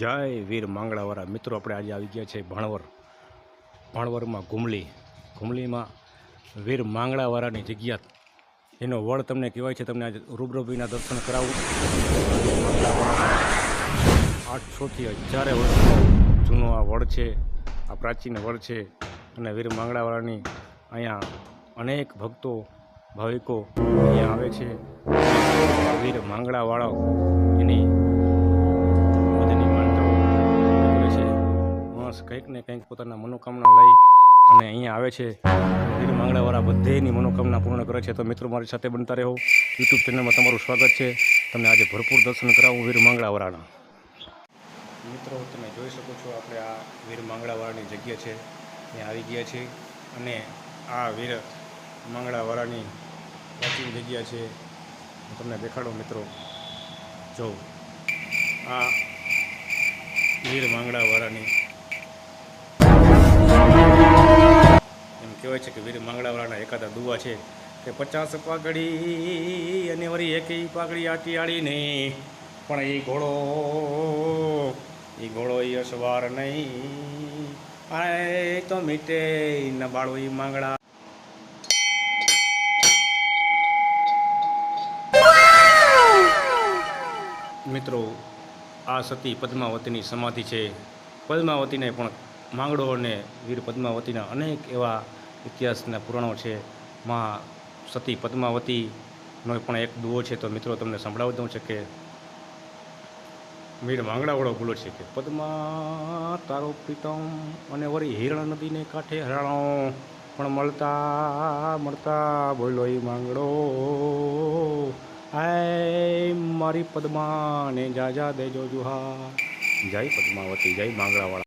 જય વીર માંગડાવાળા મિત્રો, આપણે આજે આવી ગયા છે ભાણવરમાં ઘુમલીમાં વીર માંગડાવાળાની જગ્યા, એનો વડ તમને કહેવાય છે. તમને આજે રૂબરૂના દર્શન કરાવું. 800થી 1000 વર્ષનો જૂનો આ વડ છે, આ પ્રાચીન વડ છે. અને વીર માંગડાવાળાની અહીંયા અનેક ભક્તો ભાવિકો અહીંયા આવે છે. વીર માંગડાવાળા એની કંઈક ને કંઈક પોતાના મનોકામના લઈ અને અહીંયા આવે છે. વીર માંગડાવાળા બધેની મનોકામના પૂર્ણ કરે છે. તો મિત્રો, મારી સાથે બનતા રહો. યુટ્યુબ ચેનલમાં તમારું સ્વાગત છે. તમને આજે ભરપૂર દર્શન કરાવું વીર માંગડાવાળાના. મિત્રો, તમે જોઈ શકો છો, આપણે આ વીર માંગડાવાળાની જગ્યા છે, ત્યાં આવી ગયા છે. અને આ વીર માંગડાવાળાની પ્રાચીન જગ્યા છે, હું તમને દેખાડો મિત્રો. જો આ વીર માંગડાવાળાની કહેવાય છે કે વીર માંગડાવાળાના એકાદા દુઆ છે કે 50 પાઘડી અને વળી 1 પાઘડી આટી નહીં, પણ એ ઘોડો અસવાર નહીં, આય તો મીટે ન બાળો એ માંગડા. મિત્રો, આ સતી પદ્માવતીની સમાધિ છે. પદ્માવતીને પણ માંગડો અને વીર પદ્માવતીના અનેક એવા ઇતિહાસના પુરાણો છે. માં સતી પદ્માવતીનો પણ એક દુઓ છે. તો મિત્રો, તમને સંભળાવી દઉં છે કે વીર માંગડાવાળો બોલો છે કે પદ્મા તારો પ્રીતમ અને વળી હિરણ નદીને કાંઠે હરાણો, પણ મળતા બોલો એ માંગડો, આય મારી પદ્માને જાજા દેજો જુહાર. જય પદ્માવતી, જય માંગડાવાળા.